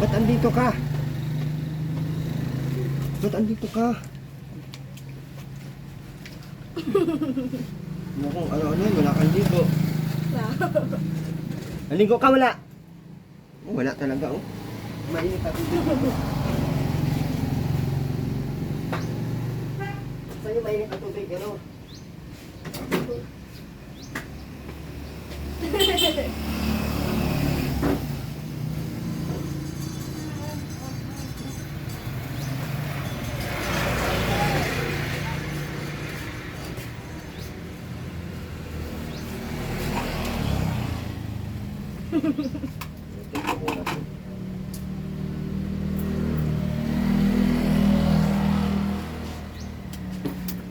Ba't andito ka? Ba't andito ka? Mukhang ano-ano yun, wala kang ligo. Naligo ka, wala? Oh, wala talaga, oh. Mainit ka dito. Sa'yo mainit ang tubig, ano?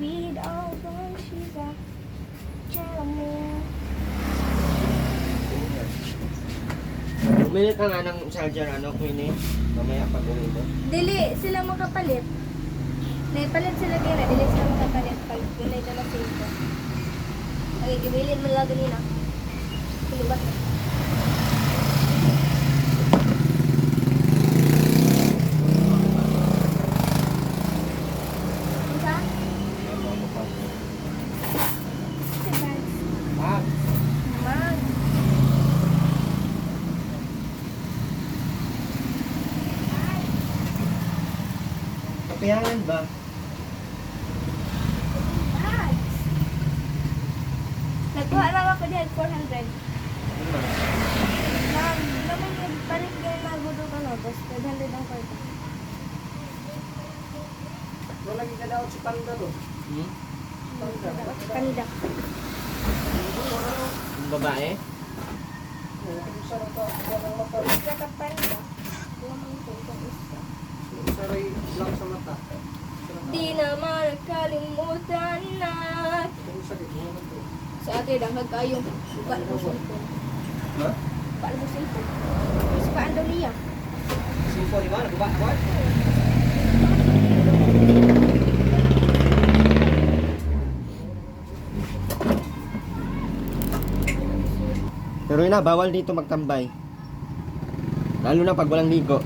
Read all the she's a gentleman. Bumili ka nga ng charger, ano, Queenie? Mamaya pag uwi mo. Dili sila makapalit. Naipalit sila kaya dili sila makapalit pag gunay na na sila. Okay, gibilin mo lang ganina. Sinubat na. Isa? Ah, Mag. kapiyangan ba? Nagkuha lang ako diyan 400. Ano ba? Naman yung palit kayo na gudo ka no, tapos 500 ang kwarta. Lagi ka daw si Panda to. Hmm? Kanida. Yung babae? Yung sarap ka, ng mata. Kaya ka Panda. Lamang ko itong isa. Yung saray lang sa mata. Di naman nakalimutan na. Yung sakit mo naman to. Sa atin, ang kayo. Buka mo cellphone. Ha? Buka mo cellphone. Sa paan daw niya. Simpo, di ba? Nagbuka ako? Pero yun na, bawal dito magtambay. Lalo na pag walang ligo.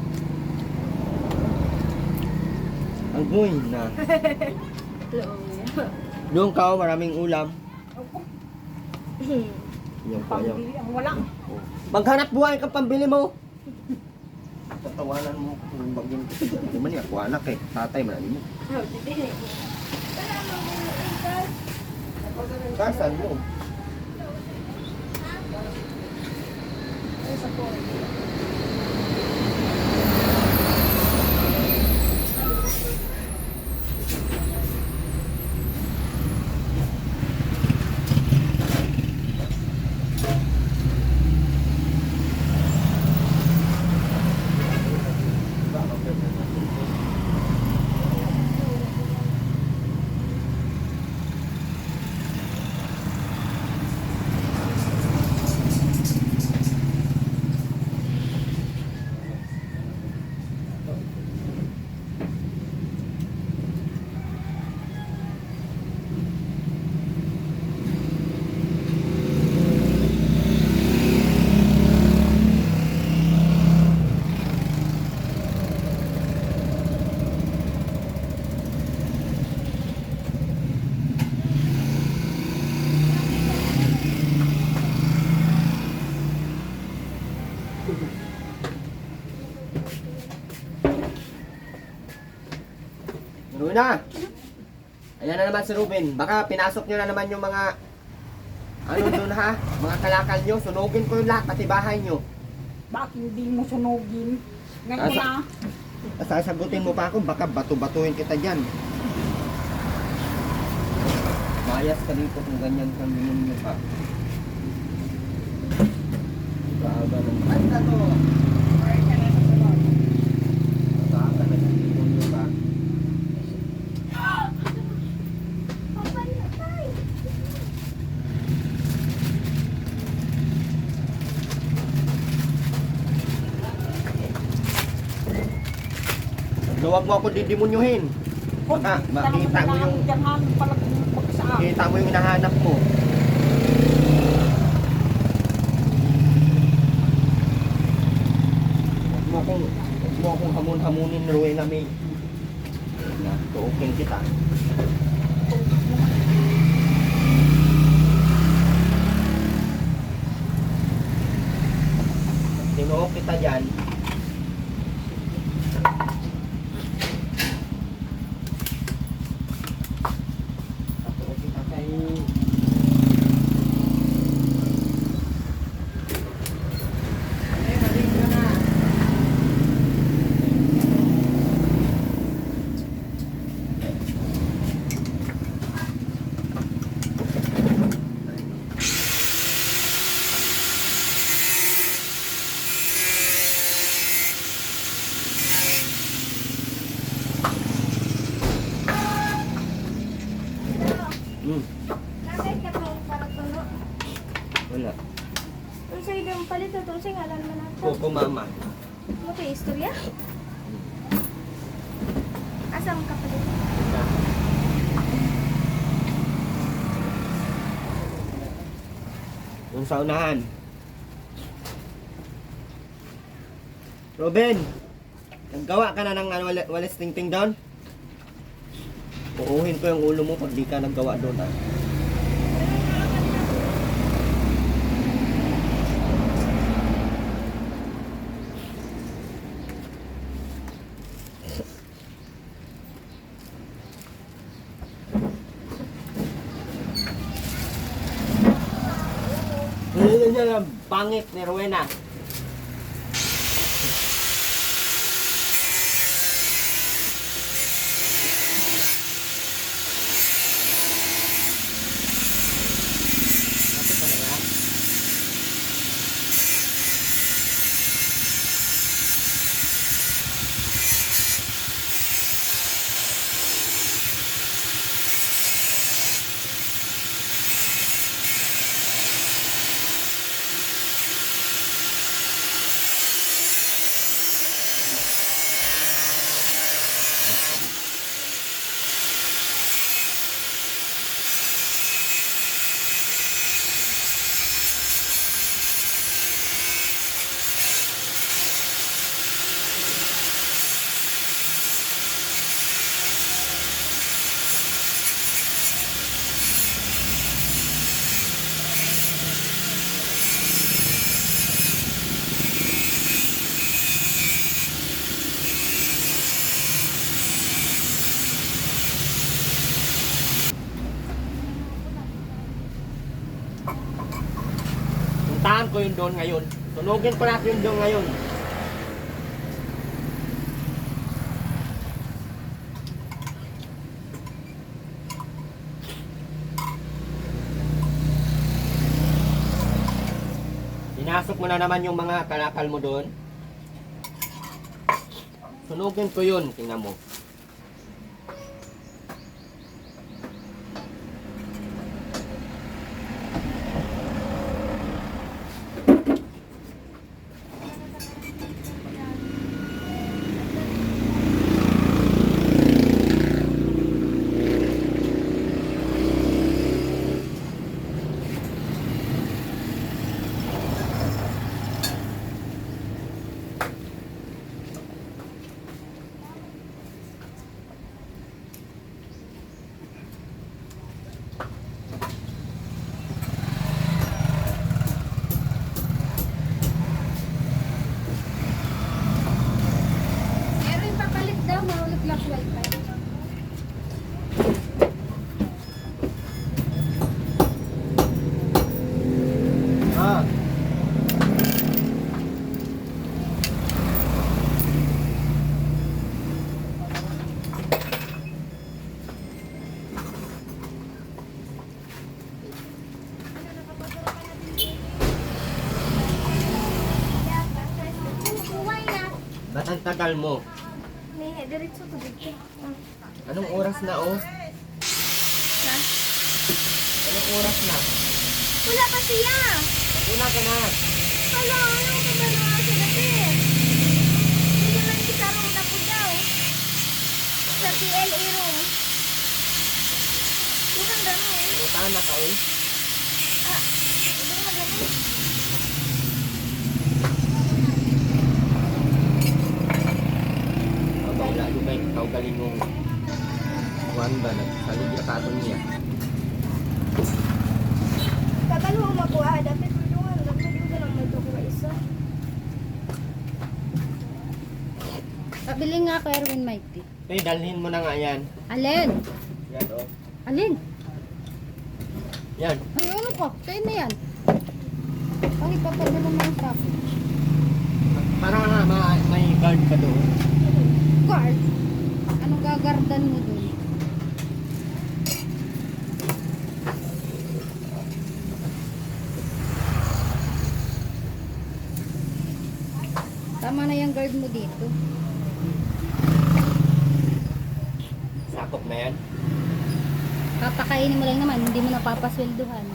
Ang buhay na. Hello. Doon ka, maraming ulam. Yan pa yan. Pambili ang wala. Maghanap buhay kang pambili mo. Tatawanan mo kung bagong hindi man ako anak eh. Tatay man mo. Kasan mo? Runa! Ayan na naman si Ruben. Baka pinasok nyo na naman yung mga ano dun ha? Mga kalakal nyo. Sunugin ko yung lahat, pati bahay nyo. Bakit hindi mo sunugin? Ngayon na. Sasagutin mo pa ako, baka bato-batuhin kita dyan. Mayas ka dito kung ganyan kang minum nyo pa. Kaaga ng banda to. Kaaga ng minum nyo pa. Huwag mo ako didemonyohin. Baka makita mo yung kita mo yung hinahanap mo. Huwag mo akong mo akong hamon-hamunin, Rowena May. Tuukin kita. Tinuok kita dyan. Tuuok kita kay... Maling ka na. Nakait ka pa yung parang tulo. Wala. Kung sa'yo yung palit na tulsi, ngalan mo na ito. Coco Mama. Ano kayo, istorya? Asam ka palit? Yung sa unahan. Robin! Naggawa ka na ng walis tingting down? Uuhin ko yung ulo mo pag di ka naggawa doon ah. Ano niya lang, pangit ni Rowena. Kapit ka na nga. Puntahan ko yung doon ngayon. Tunugin ko natin yung doon ngayon. Pinasok mo na naman yung mga kalakal mo doon. Sunugin ko yun. Tingnan mo. Meron yung papalit daw, mahulog lang wifi. Ah. Kuway na. Ba't ang tagal mo? May diretso to dito. Anong oras na oh? Ha? Anong oras na? Wala pa siya. Una ka na. Hala, ano ka ba na sa dati? Hindi naman si Karong na po daw. Sa PLA room. Bukan gano'n eh. Puntahan na ka oh. Ah, hindi naman gano'n. banda, nagsalig na katon niya. Kabalo mo makuha, dapat tulungan. Dapat yung lang may tukuha isa. Pabili nga ako, Erwin Mighty. Eh, dalhin mo na nga yan. Alin? Yan, oh. Alin? Yan. Ay, ano ko? Sa'yo na yan. Ang ipapadala mo yung traffic. Para nga may guard ka doon. Guard? Anong gagardan mo dun? Tama na yung guard mo dito. Sakop na yan. Papakainin mo lang naman, hindi mo napapasweldohan.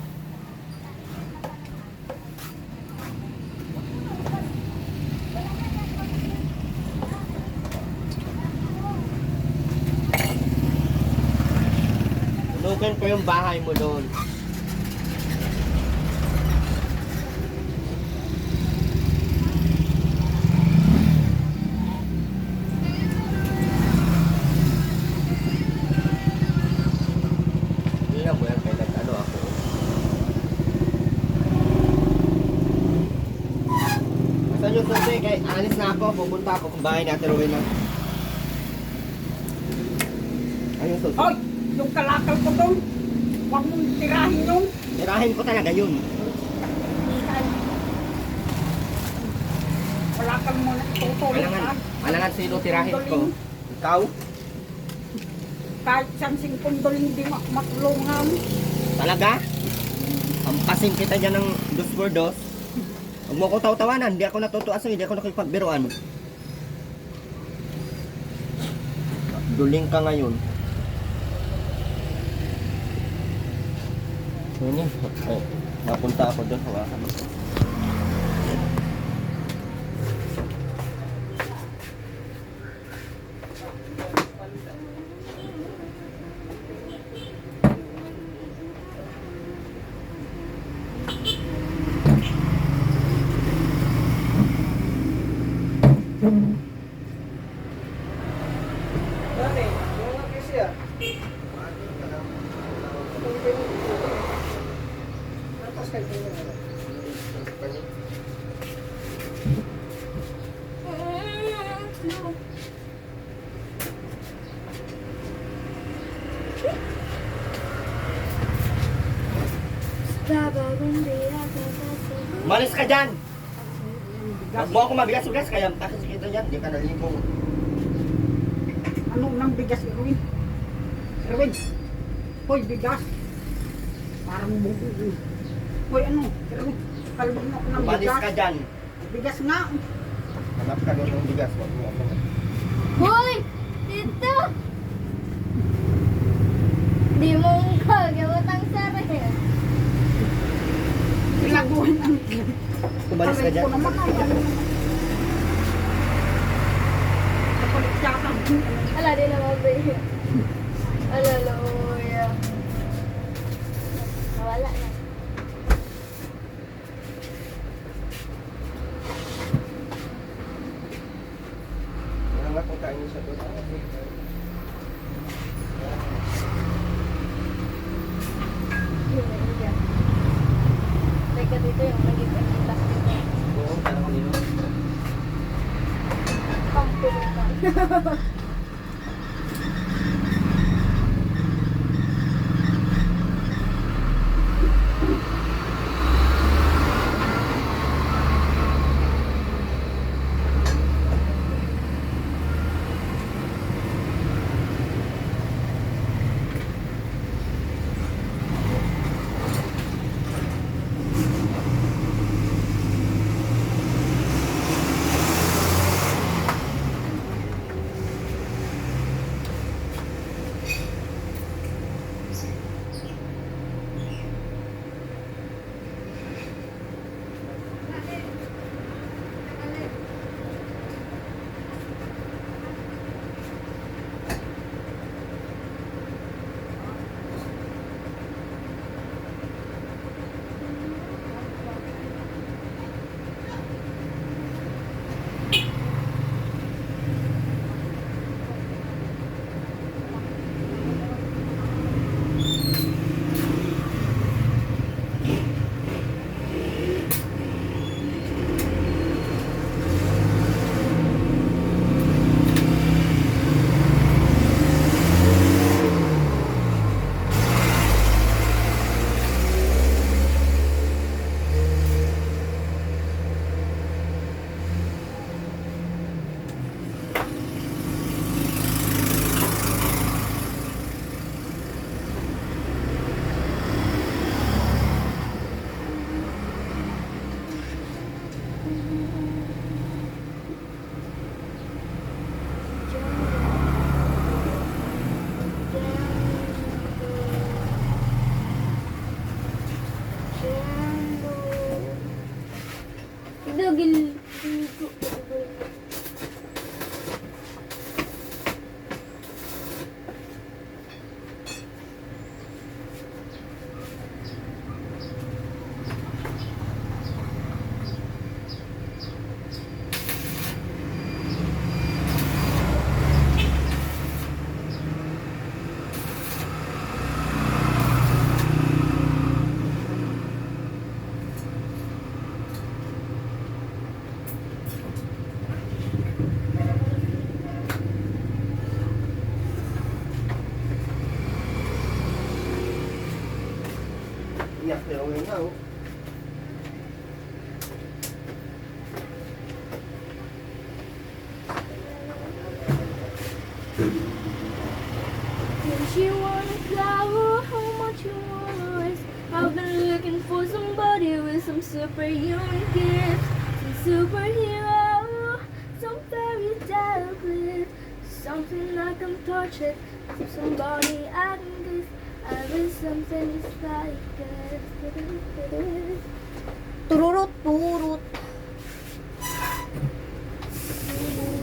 Tunukin ko yung bahay mo doon. Hindi na mo yan, kaya nag-ano ako. Saan yung susi? Kaya alis na ako, pupunta ako kung bahay natin Ruin na. Ayun susi. Hoy! Yung kalakal ko doon! Huwag mong tirahin yung! Tirahin ko talaga yun. Kalakal mo na tutulog ka. Malangan sino tirahin ko. Ikaw? Kahit saan singkundoling di matulungan. Talaga? Ampasin kita dyan ng 2x2. Huwag mo ko taw-tawanan. Hindi ako natutuasan. Hindi ako nakipagbiruan. Duling ka ngayon. Ini, oh, napunta ako doon. Hawakan mo. Malis ka dyan! Huwag mo ako mabigas-bigas. Kaya takis kita dyan. Hindi ka nalibong. Ano nang bigas, Erwin? Erwin! Hoy, bigas! Parang buko. Hoy, ano? Erwin, kalbog mo ako ng Malis bigas. ka dyan. Bigas nga. Hanap ka doon ng bigas. Huwag mo ako. Hoy! Dito! Di mo ka, gawatang sarili. Pinaguhin ang... Tumalis ka Aray dyan. ko naman ang... Kapalit siya ka. Ala, di na mabaya. Ala, loya. Nawala na. Wala nga kung kain siya doon. Teka dito yung naging pagkitas dito. Oo, parang kanino. Pampulutan. gil. Iyak si Rowena na, oh. When she wanna flower, how much you wanna risk? I've been looking for somebody with some superhuman gifts, some superhero, some fairy tale bliss, something I can touch it, somebody I can kiss. I wish something is like this. Tururut, turut.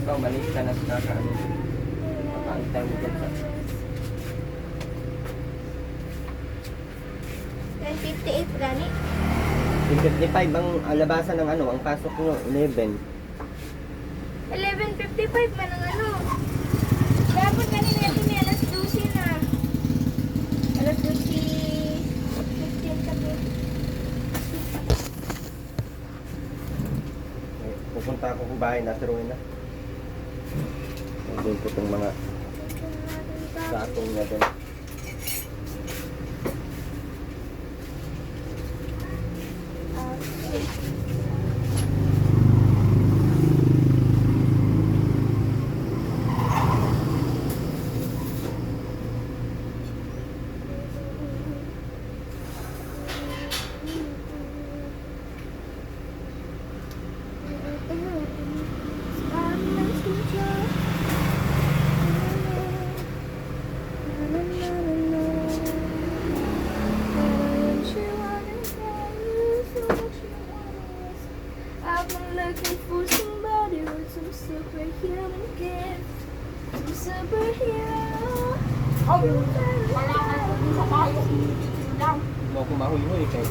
Ikaw, malis ka na sa ano. Makaantay mo dyan sa... 10:58 gani. 55 ang labasan ng ano, ang pasok nyo, 11. 11:55 man ang ano. Dapat kanina natin may alas 12 na. Alas 12:15 kami. Pupunta ako kung bahay na, si Rowena. Nandun ko itong mga sakong na din. I've been looking for somebody with some superhuman gifts, some superhero. Oh, wala ka dun sa bayo. Lang. Mo ako mahuy-huy kay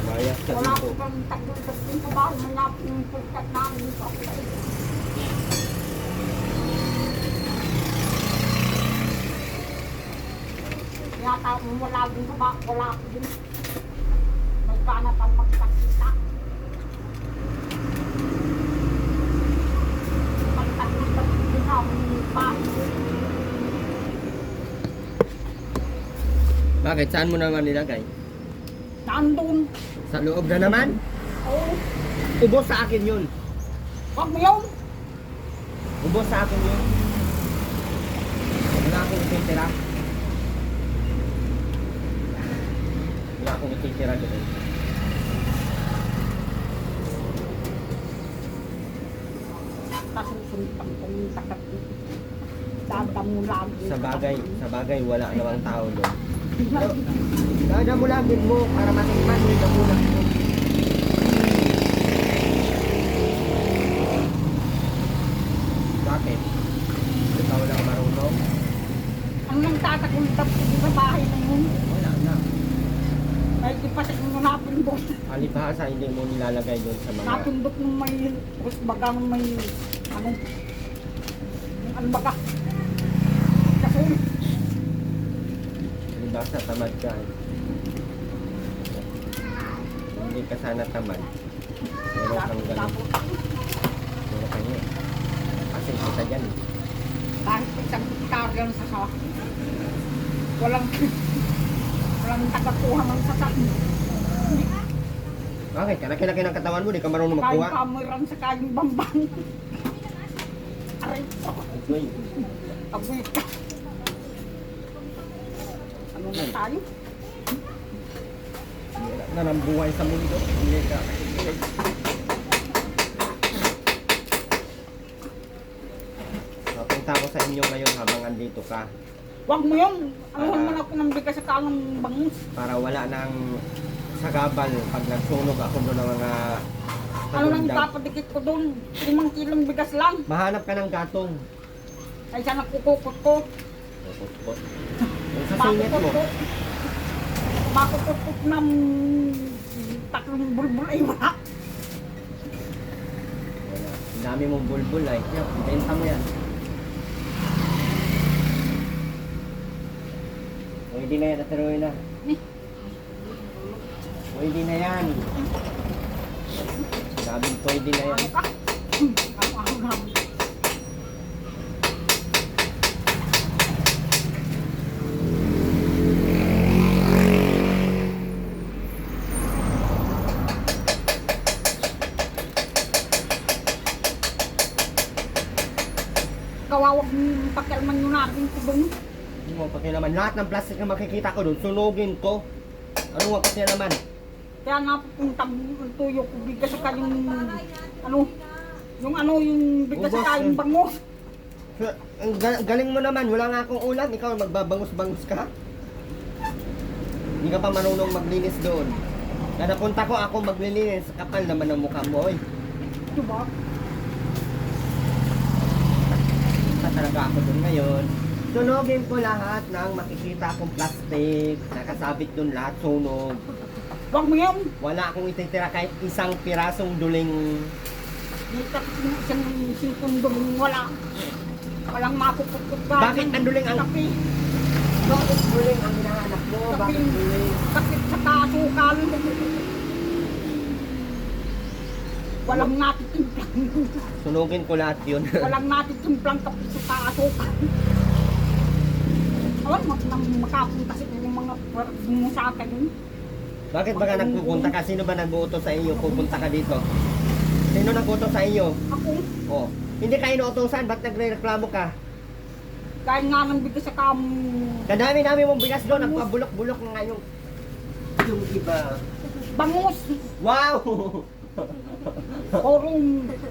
mayas ka Wala dito. ko pang tagultag din sa bahay. Malapit yung pagkat namin sa akin. Yata mo wala din sa bahay. Wala ko din. Magkana pang magpakita. Pagtagultag din namin yung bahay. Bakit? Saan mo naman nilagay? Nandun. Sa loob na naman? Oo. Ubos sa akin yun. Wag mo yun. Ubos sa akin yun. Wala akong ititira. Wala akong ititira doon. Kasi sumpang kong takat. Dada mo lagi. Sa bagay, wala namang tao doon. Dada mo lagin mo para matikman mo yung damulan mo. Bakit? Ikaw lang marunong? Ang nang tatakultap ko sa bahay na yun. Wala na. Ay, ipatik mo napindot. Alibhasa hindi mo nilalagay doon sa mga... Napindot ng may, baga ng may, ano baga. Kasi, Alibhasa tamad ka. Hindi ka sana tamad. Pero kang ganun. Pero kanya. Kasi kita dyan. kahit isang hektarya sa sakin. Walang tagakuha ng sasakin. Bakit? Kalaki-laki ng katawan mo, di ka marunong Kain magkuha. kameran sa kanyang bambang. Aray ko. Uy, Abuy ka. Ano na tayo? wala na ng buhay sa mundo. Hindi ka nakikinig. Mapunta ako sa inyo ngayon habang andito ka. Huwag mo yun. Anuhan mo na ako ng bigas sa kanang bangus. Para wala nang sagabal pag nagsunog ako doon ng mga Ano lang ipapadikit ko doon? 5 kilong bigas lang. Mahanap ka ng gatong. Ay siya nagkukukot ko. Kupot. Yung sa singit mo. Makukukot ng 3 bulbul ay wala. Wala. Ang dami mong bulbul ay. Yan, benta mo yan. Pwede na yan, natuloy na. Pwede na yan. Sabing pwede na yan. Ano ka? Ano na? Kawawag pakialman nyo natin ko doon. Ano mo, pati naman, lahat ng plastic na makikita ko doon, sunugin ko. Ano mo, pati naman. Kaya nga pupuntang tuyo ko bigas sa yung yung bigas Ubos, sa yung bangus. Ang galing mo naman, wala nga akong ulam, ikaw magbabangus-bangus ka. Hindi ka pa marunong maglinis doon. Kada punta ko, ako maglilinis, kapal naman ang mukha mo, oy. Diba? Punta talaga ako doon ngayon. Sunugin ko lahat ng makikita kong plastic, nakasabit doon lahat, sunog. Huwag mo yun. Wala akong ititira kahit isang pirasong duling. Di tapos yung isang singkundong wala. Walang mapupukot ka. Bakit ang duling ang... Kapi. Bakit duling ang hinahanap mo? Bakit duling? Kapit sa kasukal. Walang natitimplang. Sunugin ko lahat yun. Walang natitimplang kapit sa kasukal. Alam mo, makapunta sa yung mga musaka yun. Bakit ba ka nagpupunta ka? Sino ba nag-uutos sa iyo? Pupunta ka dito. Sino nag-uutos sa iyo? Ako, Oh. Hindi ka inuutosan, ba't nagre-reklamo ka? dahil nga nang bigas sa Kadami-dami mong bigas doon, nagpabulok-bulok na nga yung iba. bangus. Wow! Orong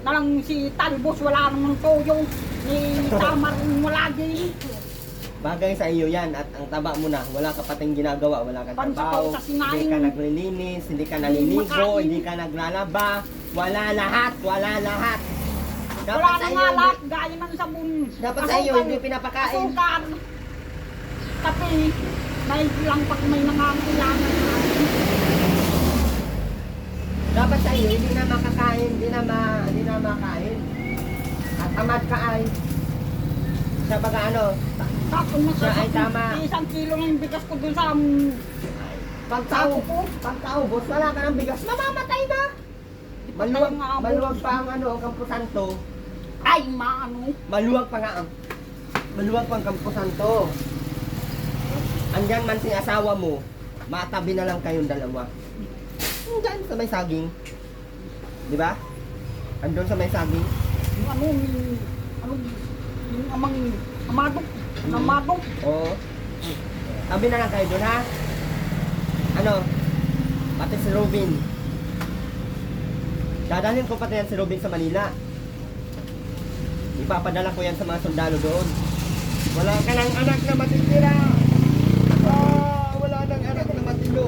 na lang si Talbos, wala namang toyo. Ni Tamar, wala din. Bagay sa iyo yan at ang taba mo na, wala ka pating ginagawa, wala ka trabaho, Pansapaw sa sinaing. hindi ka naglilinis, hindi ka naliligo, Makain. hindi ka naglalaba, wala lahat, wala lahat. Wala na nga hindi- lahat, gaya ng sabon. Dapat sa iyo, hindi pinapakain. Asukar, kape, may lang pag may nangangailangan. Dapat sa iyo, hindi na makakain, hindi na makain. At tamad ka ay, sa baga ano, Tapos na Siya ay tama. 1 kilo ng bigas ko dun sa pagkaubos, wala ka ng bigas, mamamatay na. Maluwag, nga ako. maluwag pa ang ano, ang Campo Santo. ay maano. Maluwag pa nga ang maluwag pa ang Campo Santo. Andyan man si asawa mo, matabi na lang kayong dalawa. Andyan sa may saging. Di ba? Andun sa may saging. Yung yung amadok. Amadok. Oo. Tabi na lang kayo doon, ha? Ano? Pati si Robin. Dadalhin ko pati yan si Robin sa Manila. Ipapadala ko yan sa mga sundalo doon. Wala ka ng anak na matitira. Wala nang anak na matino.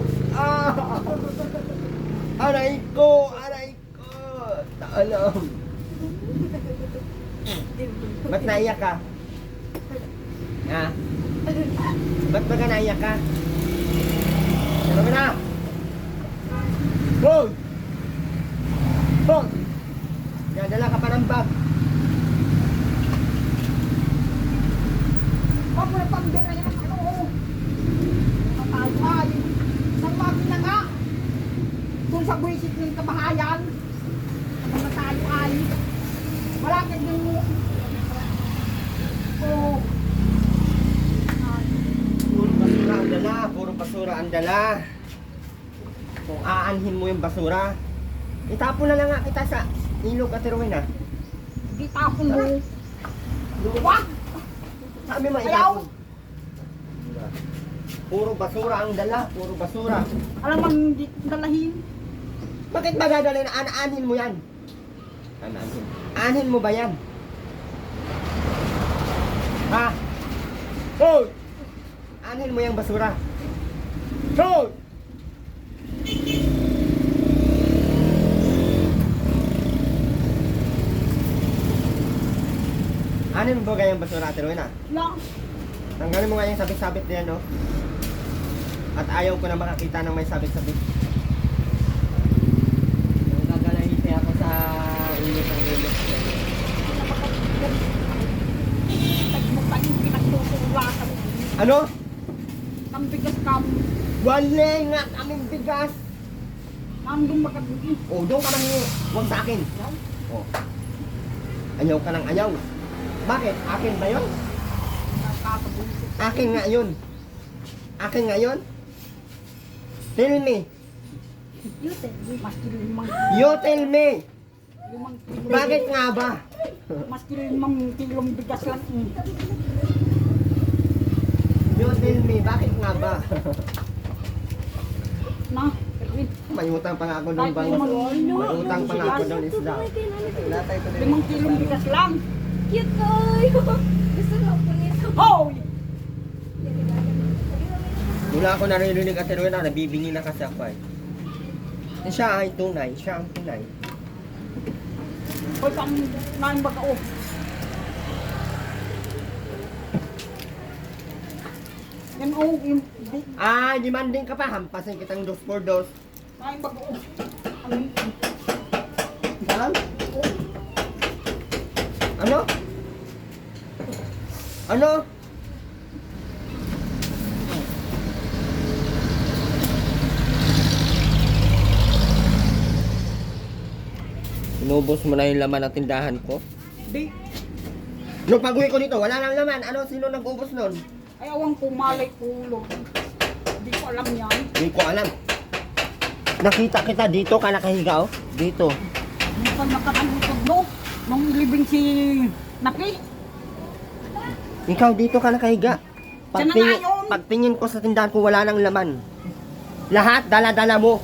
Aray ko! Aray ko! Taalam. Ba't naiyak ka? Ha? Ba't ba ka naiyak ka? Ano ka na? Hoy! Hoy! Dadala ka pa ng bag. Huwag mo na pambira yan. Ay, nagbabi na nga. Kung sa buwisit ng kabahayan, ang mga tayo ay, wala ka din mo. Oh. Puro basura ang dala. Puro basura ang dala. Kung aanhin mo yung basura, itapon na lang nga kita sa ilog at Erwin, ha? Di tapon mo. Wag! Sabi mo, Ayaw! itapon. Puro basura ang dala. Puro basura. Alam mo, hindi dalahin. Bakit ba dadalhin? Aanhin mo yan? Aanhin. Aanhin mo ba yan? Ha? Hoy! Aanhin mo yung basura. Hoy! Ano mo ba ganyang basura, Ate Rowena? Lang. Tanggalin mo nga yung sabit-sabit na yan, no? At ayaw ko na makakita ng may sabit-sabit. Nung gagalahiti ako sa init ng ulo. Ano? Ang bigas kam. Wala nga kaming bigas. Nandun magkabuti. O, doon ka mangingi. Huwag sa akin. O. Ayaw ka ng ayaw. Bakit? Akin ba yun? Nakakabuti. Akin nga yun. Akin nga yun. Tell me. You tell me. Maski limang You tell me. kilo. Bakit nga ba? Maski 5 kilong bigas lang. You tell me. Bakit nga ba? Na, Erwin. May utang pa nga ako doon bang. May utang pa nga ako doon isda. Wala tayo ito 5 kilong bigas lang. Cute kayo. Gusto ko po nito. Hoy! Mula ako naririnig at Rowena, nabibingi na kasi ako eh. Siya ay tunay. Siya ang tunay. Hoy, saan nain baga o? Yan o, yung Ah, demanding ka pa. Hampasin kitang 2 for 2. nain baga o. Ano? Saan? Ano? Ano? Inubos mo na yung laman ng tindahan ko. Di, Nung pag-uwi ko dito, wala nang laman. Ano? Sino nag-ubos nun? ay awang pumalay ulo. Di ko alam yan. Hindi ko alam. Nakita kita dito ka nakahiga oh. Dito. Minsan nakakalimutan no? Nung libing si Naki. Ikaw dito ka nakahiga. Siya na nga yun. Pagtingin ko sa tindahan ko, wala nang laman. Lahat dala-dala mo.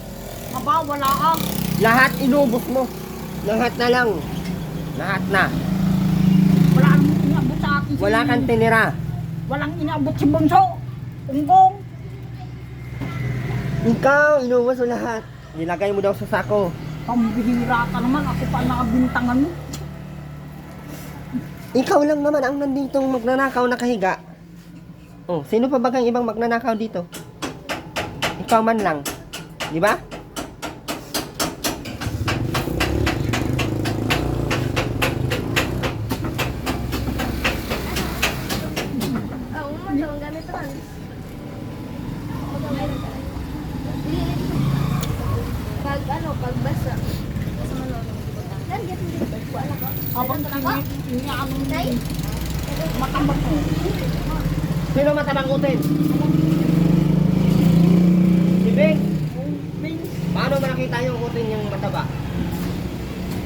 Aba, wala ah. Lahat inubos mo. Lahat na lang. Lahat na. Wala nang inaabot sa akin. Wala kang tinira. Walang inaabot si Bunso. Unggong. Ikaw, inubos mo lahat. Nilagay mo daw sa sako. Pambihira ka naman. Ako pa nakabintangan mo. Ikaw lang naman ang nanditong magnanakaw nakahiga. Oh, sino pa ba kang ibang magnanakaw dito? Ikaw man lang. Di ba? Ah, umman daw ang gamit ron. Pag ano, pag basa. Sa manon. Dan get mo dito. Wala ka. Habang inianong matambak ko. Sino matabangutin? Si Bing. Paano ba nakita yung utin yung mataba?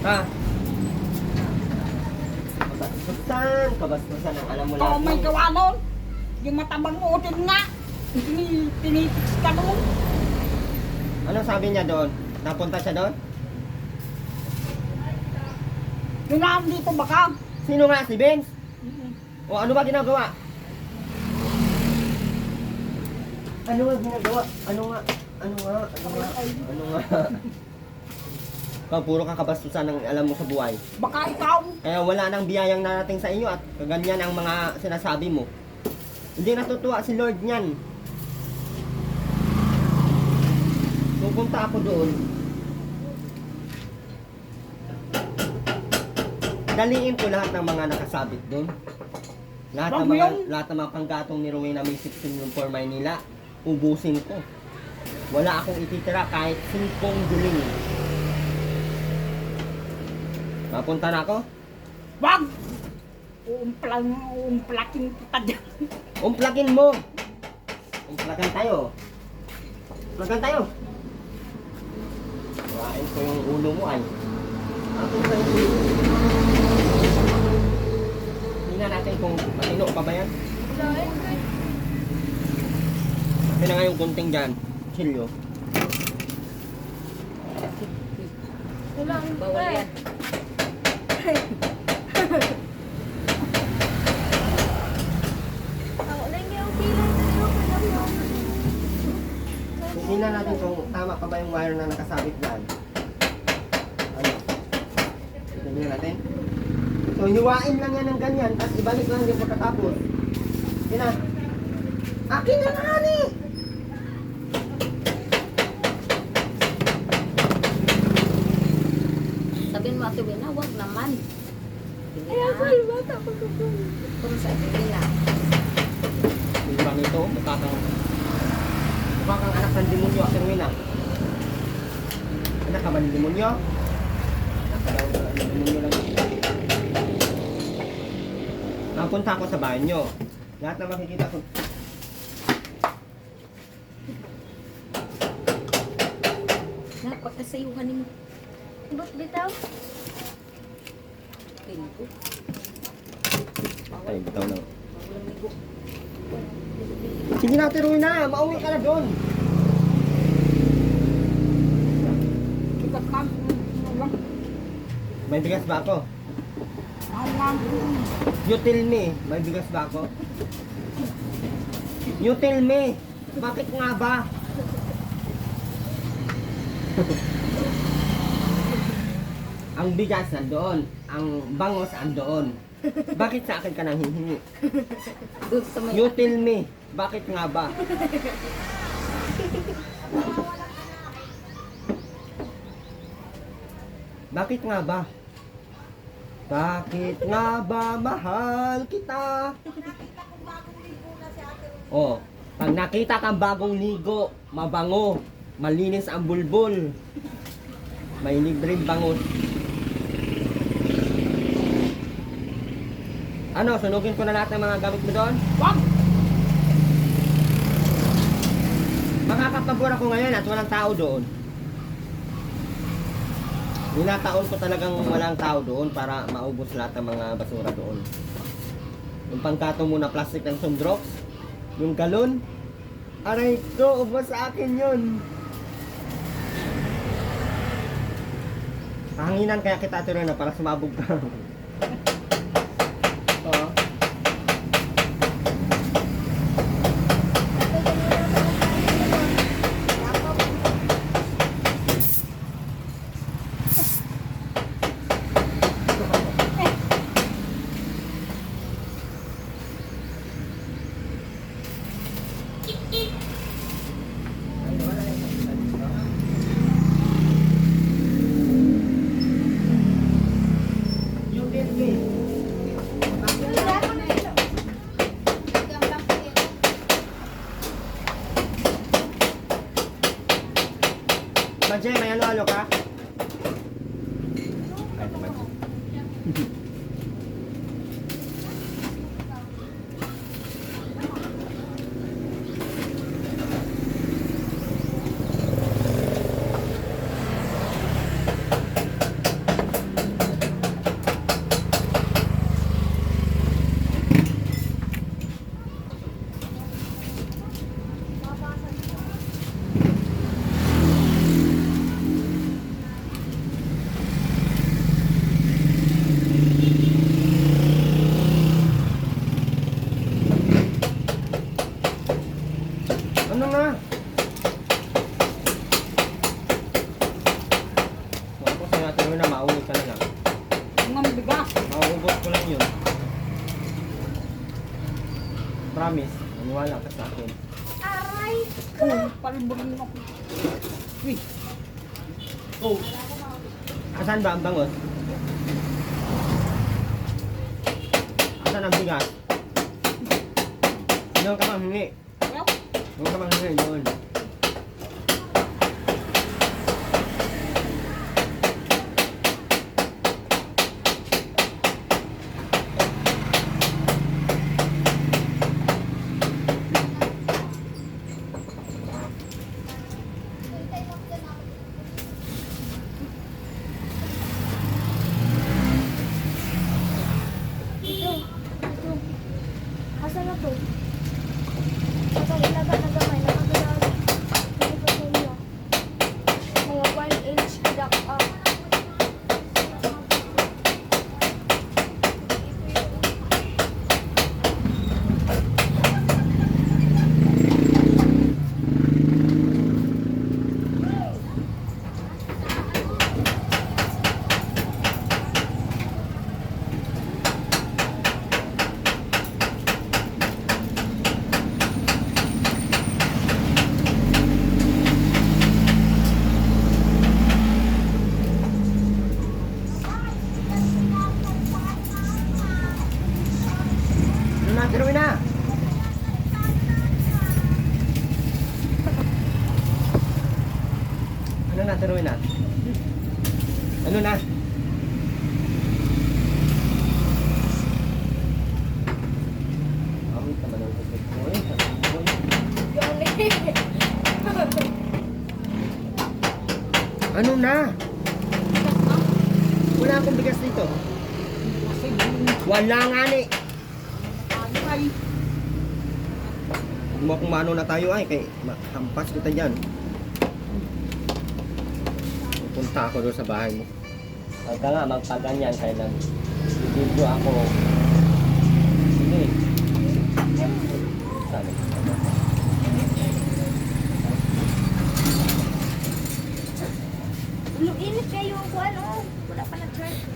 Ha? Kabastusan, kabastusan ang alam mo Oh, may lagi. gawa nun. Yung matabang utin nga. Tinitiks ka nun. Ano sabi niya doon? Napunta siya doon? Yung naam dito baka. Sino nga? Si Vince? O ano ba ginagawa? Ano nga ginagawa? Ano nga? Ano nga? Ano nga? Ano nga? Ikaw, puro ka kabastusan ang alam mo sa buhay. Baka ikaw. Kaya wala nang biyayang narating sa inyo at ganyan ang mga sinasabi mo. Hindi natutuwa si Lord niyan. Pupunta ako doon. Daliin ko lahat ng mga nakasabit doon. Lahat ng mga panggatong ni Rowena may 16 yung for Maynila. Ubusin ko. Wala akong ititira kahit 5 duling. Mapunta na ako? Wag! Uumplakin kita dyan. Umplakin mo! Umplakan tayo. Umplakan tayo. Kuhain ko yung ulo mo ay. Tingnan natin kung matino pa ba yan. Kasi na nga yung kunting dyan. Chilyo. Wala ang Bawal yan. Ako lang yung pilay dito. Tingnan natin kung tama pa ba yung wire na nakasabit dyan. Ano? Tingnan natin. Ito So, hiwain lang yan ng ganyan, tapos ibalik lang din pagkatapos. Yun na. Akin na nga ni! Sabihin mo, Ate Wina, wag naman. Ay, Apple, bata pa ka po. Kung sa Ate Wina. Yung bang ito, mukha kang anak ng demonyo, Ate Wina. Anak ka ba ng demonyo? Anak ka daw ng demonyo lang. Napunta ako sa bahay nyo. Lahat na makikita ko. Dapat kasayuhan mo. But bitaw? Tingko. Ay, bitaw lang. Walang ligo. Sige na, Ate Rowena, mauwi ka na doon. Ikat man. Lang. May bigas ba ako? Lang. You tell me, may bigas ba ako? You tell me, bakit nga ba? Ang bigas nandoon, ang bangos andoon. Bakit sa akin ka nang hihingi? Doon sa may... You tell me, bakit nga ba? Bakit nga ba? Bakit nga ba mahal kita? Oh, pag nakita kang bagong ligo, mabango, malinis ang bulbul, may libreng bangus. Ano, sunugin ko na lahat ng mga gamit mo doon? Wag! Makakapagpura ko ngayon at walang tao doon. Ninataon ko talagang walang tao doon para maubos lahat ng mga basura doon. Yung pangkato muna plastic ng Sundrox, yung galon, aray ko, ubos sa akin yun. Pahanginan kaya kita ito rin para sumabog ka. Oo. You tell me. Majay, may halo-halo ka? Ay, Majay. Ano nga? Kung ako sa'yo natin na mauwi ka na lang. Ang bigas. Mauubos ko lang yun. Promise, maniwala ka sa akin. Aray! Palburin ako. Uy. Oh. Asan ba ang bangot? Asan ang bigas? Doon ka bang hingi? Well, Doon ka bang hingi? Doon. Ito. Asa na to? Ito, ilaga na gamay. Nakagalaga. Ano na? Wala akong bigas dito. Kasi Wala nga ni. tayo ay. Huwag mo kung mano na tayo ay, kay hampas kita dyan. Pupunta ako doon sa bahay mo. Pagka nga, magpaganyan kaya lang. Video ako. Sige. Sabi. Init kayo ko ano. Wala pa nag-charge.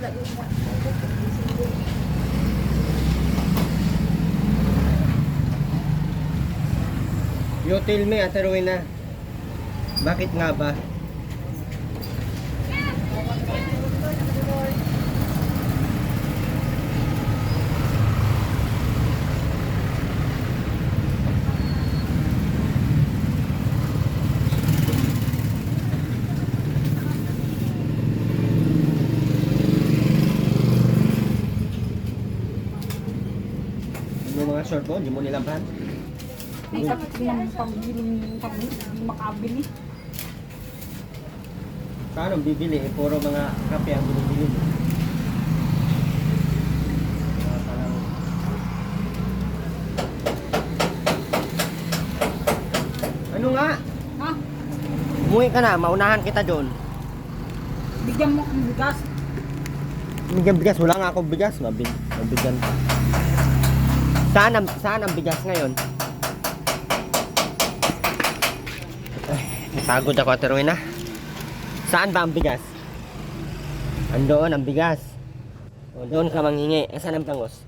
You tell me, Ate Rowena. Bakit nga ba? Yung mga short mo, di mo nilaban. May sakit din ang pambili, hindi makabili. Paano bibili? Eh, puro mga kape ang binibili mo. Parang... Ano nga? Ha? Umuwi ka na, maunahan kita doon. Bigyan mo ang bigas. Bigyan bigas, wala nga akong bigas. Mabigyan ka. Saan ang bigas ngayon? Pagod ako, Ate Rowena. Saan ba ang bigas? Andoon ang bigas. O doon ka manghingi. Saan ang bangos?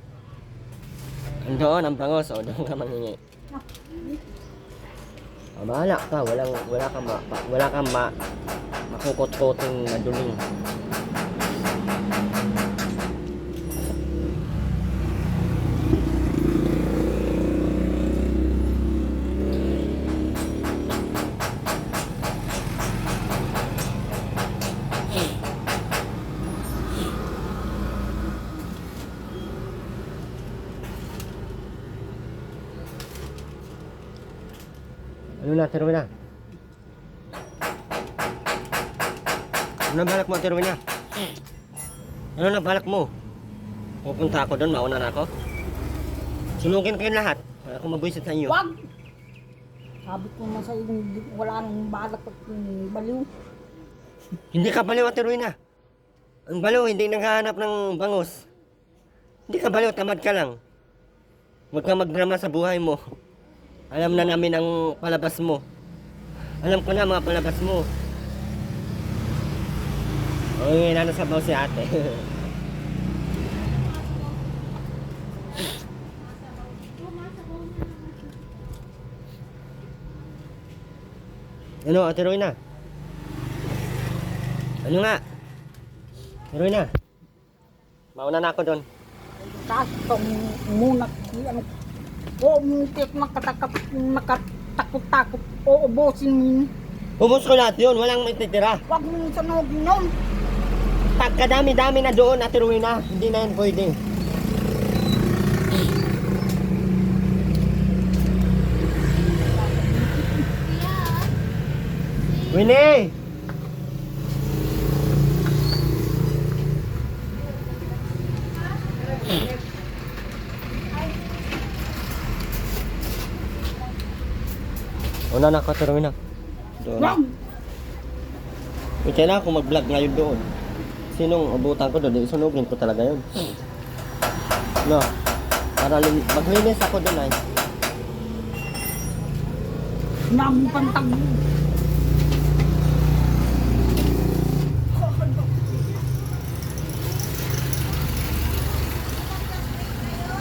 Andoon ang bangos. O doon ka manghingi. O bahala ka. Wala kang makukot-koting na duling. Ano na, Ate Rowena? Ano na balak mo, Ate Rowena? Ano na balak mo? Pupunta ako doon, mauna na ako. Sunugin kayo lahat. Wala akong mabuisit sa inyo. Wag! Sabi ko naman sa iyo, wala nang balak at baliw. Hindi ka baliw, Ate Rowena. Ang baliw, hindi naghahanap ng bangus. Hindi ka baliw, tamad ka lang. Huwag ka magdrama sa buhay mo. Alam na namin ang palabas mo. Alam ko na mga palabas mo. Uy, nanasabaw si ate. Ano, Ate Rowena? Ano nga? Ate Rowena? Mauna na ako doon. Tapos itong muna, ano, o muntik nakatakot-takot, o ubusin mo. Ubus ko lahat yun, walang may titira. Huwag mo sanogin nun. Pagkadami-dami na doon, Ate Rowena, hindi na yan pwede. Winnie! Una na ako, Ate Rowena. Doon. Wag! Kailangan ko mag-vlog ngayon doon. Sinong abutan ko doon, isunugin ko talaga yun. No, para maglinis ako doon ay. Namupantag